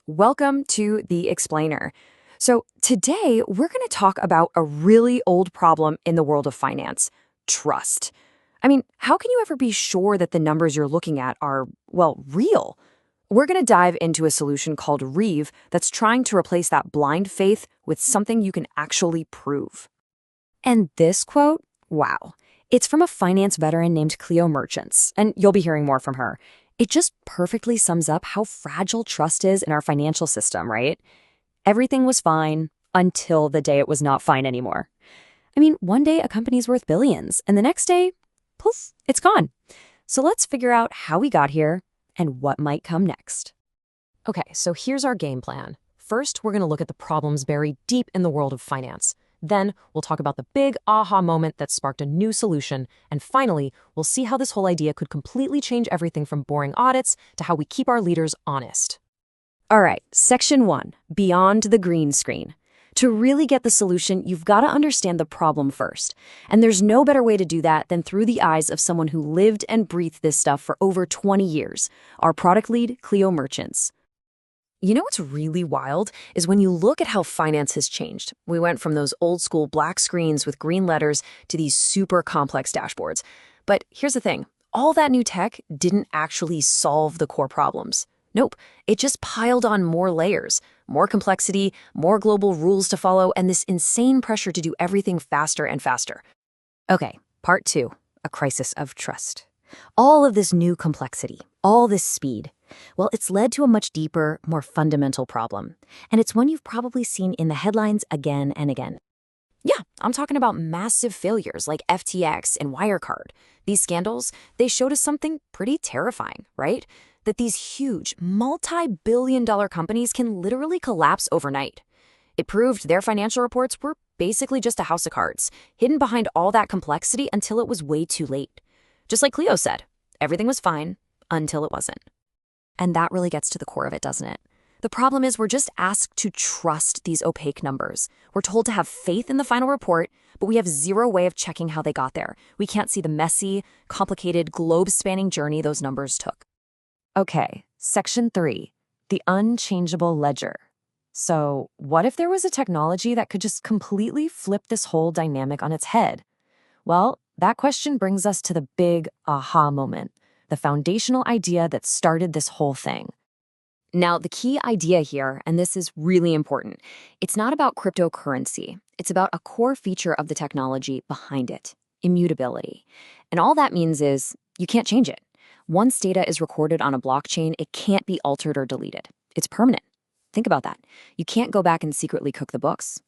Welcome to The Explainer. So, today we're going to talk about a really old problem in the world of finance: trust. I mean, how can you ever be sure that the numbers you're looking at are, well, real? We're going to dive into a solution called Reeve that's trying to replace that blind faith with something you can actually prove. And this quote, wow, it's from a finance veteran named Cleo Martins, and you'll be hearing more from her. It just perfectly sums up how fragile trust is in our financial system, right? Everything was fine until the day it was not fine anymore. I mean, one day a company's worth billions, and the next day, poof, it's gone. So let's figure out how we got here and what might come next. Okay, so here's our game plan. First, we're going to look at the problems buried deep in the world of finance. Then, we'll talk about the big aha moment that sparked a new solution. And finally, we'll see how this whole idea could completely change everything from boring audits to how we keep our leaders honest. All right, Section 1, Beyond the Green Screen. To really get the solution, you've got to understand the problem first. And there's no better way to do that than through the eyes of someone who lived and breathed this stuff for over 20 years, our product lead, Cleo Martins. You know what's really wild is when you look at how finance has changed. We went from those old school black screens with green letters to these super complex dashboards. But here's the thing, all that new tech didn't actually solve the core problems. Nope, it just piled on more layers, more complexity, more global rules to follow, and this insane pressure to do everything faster and faster. Okay, part 2, a crisis of trust. All of this new complexity, all this speed, well, it's led to a much deeper, more fundamental problem. And it's one you've probably seen in the headlines again and again. Yeah, I'm talking about massive failures like FTX and Wirecard. These scandals, they showed us something pretty terrifying, right? That these huge, multi-billion-dollar companies can literally collapse overnight. It proved their financial reports were basically just a house of cards, hidden behind all that complexity until it was way too late. Just like Cleo said, everything was fine until it wasn't. And that really gets to the core of it, doesn't it? The problem is we're just asked to trust these opaque numbers. We're told to have faith in the final report, but we have zero way of checking how they got there. We can't see the messy, complicated, globe-spanning journey those numbers took. Okay, Section 3, the unchangeable ledger. So what if there was a technology that could just completely flip this whole dynamic on its head? Well, that question brings us to the big aha moment, the foundational idea that started this whole thing. Now, the key idea here, and this is really important, it's not about cryptocurrency. It's about a core feature of the technology behind it, immutability. And all that means is you can't change it. Once data is recorded on a blockchain, it can't be altered or deleted. It's permanent. Think about that. You can't go back and secretly cook the books.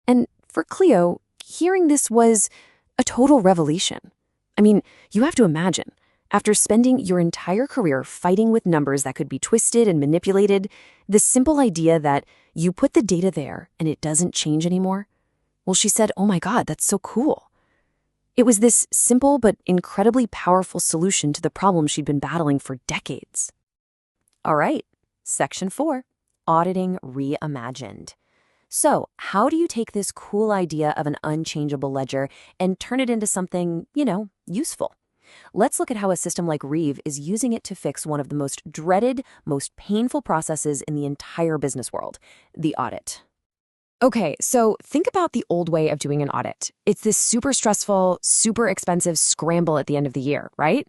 And for Cleo, hearing this was a total revelation. I mean, you have to imagine, after spending your entire career fighting with numbers that could be twisted and manipulated, the simple idea that you put the data there and it doesn't change anymore, well, she said, oh my God, that's so cool. It was this simple but incredibly powerful solution to the problem she'd been battling for decades. All right, Section 4, Auditing Reimagined. So, how do you take this cool idea of an unchangeable ledger and turn it into something, useful? Let's look at how a system like Reeve is using it to fix one of the most dreaded, most painful processes in the entire business world, the audit. Okay, so think about the old way of doing an audit. It's this super stressful, super expensive scramble at the end of the year, right?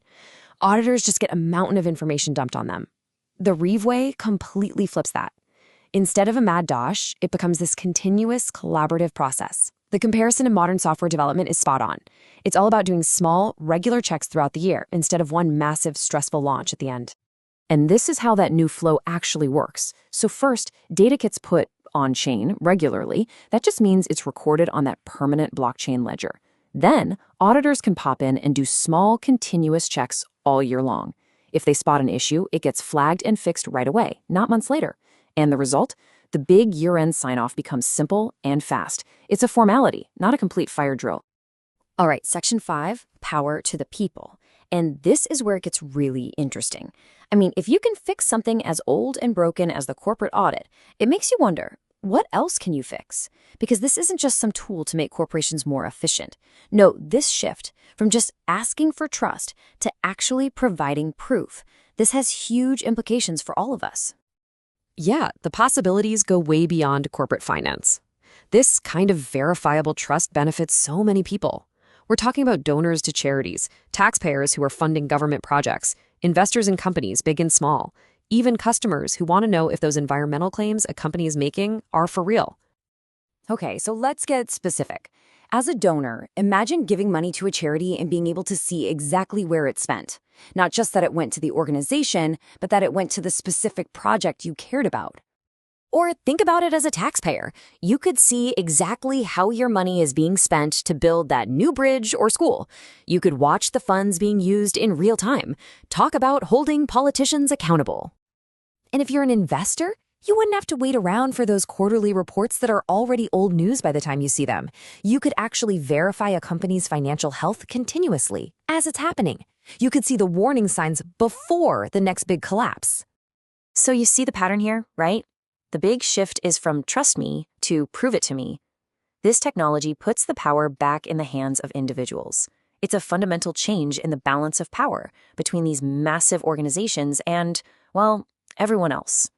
Auditors just get a mountain of information dumped on them. The Reeve way completely flips that. Instead of a mad dash, it becomes this continuous, collaborative process. The comparison in modern software development is spot on. It's all about doing small, regular checks throughout the year instead of one massive, stressful launch at the end. And this is how that new flow actually works. So first, data gets put on-chain regularly. That just means it's recorded on that permanent blockchain ledger. Then, auditors can pop in and do small, continuous checks all year long. If they spot an issue, it gets flagged and fixed right away, not months later. And the result? The big year-end sign-off becomes simple and fast. It's a formality, not a complete fire drill. All right, Section 5, Power to the People. And this is where it gets really interesting. I mean, if you can fix something as old and broken as the corporate audit, it makes you wonder, what else can you fix? Because this isn't just some tool to make corporations more efficient. No, this shift from just asking for trust to actually providing proof, this has huge implications for all of us. Yeah, the possibilities go way beyond corporate finance. This kind of verifiable trust benefits so many people. We're talking about donors to charities, taxpayers who are funding government projects, investors in companies, big and small, even customers who want to know if those environmental claims a company is making are for real. Okay, so let's get specific. As a donor, imagine giving money to a charity and being able to see exactly where it's spent. Not just that it went to the organization, but that it went to the specific project you cared about. Or think about it as a taxpayer. You could see exactly how your money is being spent to build that new bridge or school. You could watch the funds being used in real time. Talk about holding politicians accountable. And if you're an investor, you wouldn't have to wait around for those quarterly reports that are already old news by the time you see them. You could actually verify a company's financial health continuously, as it's happening. You could see the warning signs before the next big collapse. So you see the pattern here, right? The big shift is from trust me to prove it to me. This technology puts the power back in the hands of individuals. It's a fundamental change in the balance of power between these massive organizations and, well, everyone else.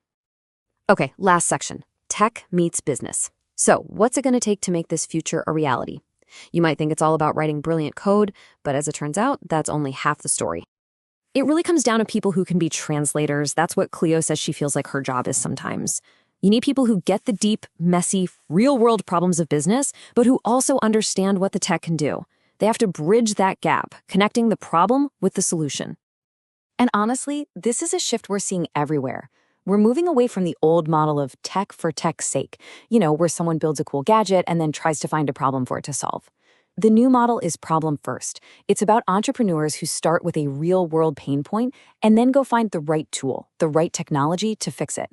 Okay, last section. Tech meets business. So, what's it going to take to make this future a reality? You might think it's all about writing brilliant code, but as it turns out, that's only half the story. It really comes down to people who can be translators. That's what Cleo says she feels like her job is sometimes. You need people who get the deep, messy, real-world problems of business, but who also understand what the tech can do. They have to bridge that gap, connecting the problem with the solution. And honestly, this is a shift we're seeing everywhere. We're moving away from the old model of tech for tech's sake, where someone builds a cool gadget and then tries to find a problem for it to solve. The new model is problem first. It's about entrepreneurs who start with a real-world pain point and then go find the right tool, the right technology to fix it.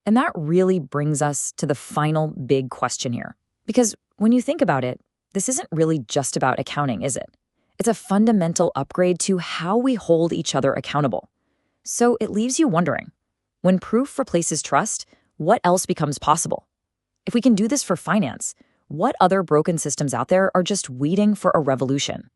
And that really brings us to the final big question here. Because when you think about it, this isn't really just about accounting, is it? It's a fundamental upgrade to how we hold each other accountable. So it leaves you wondering, when proof replaces trust, what else becomes possible? If we can do this for finance, what other broken systems out there are just waiting for a revolution?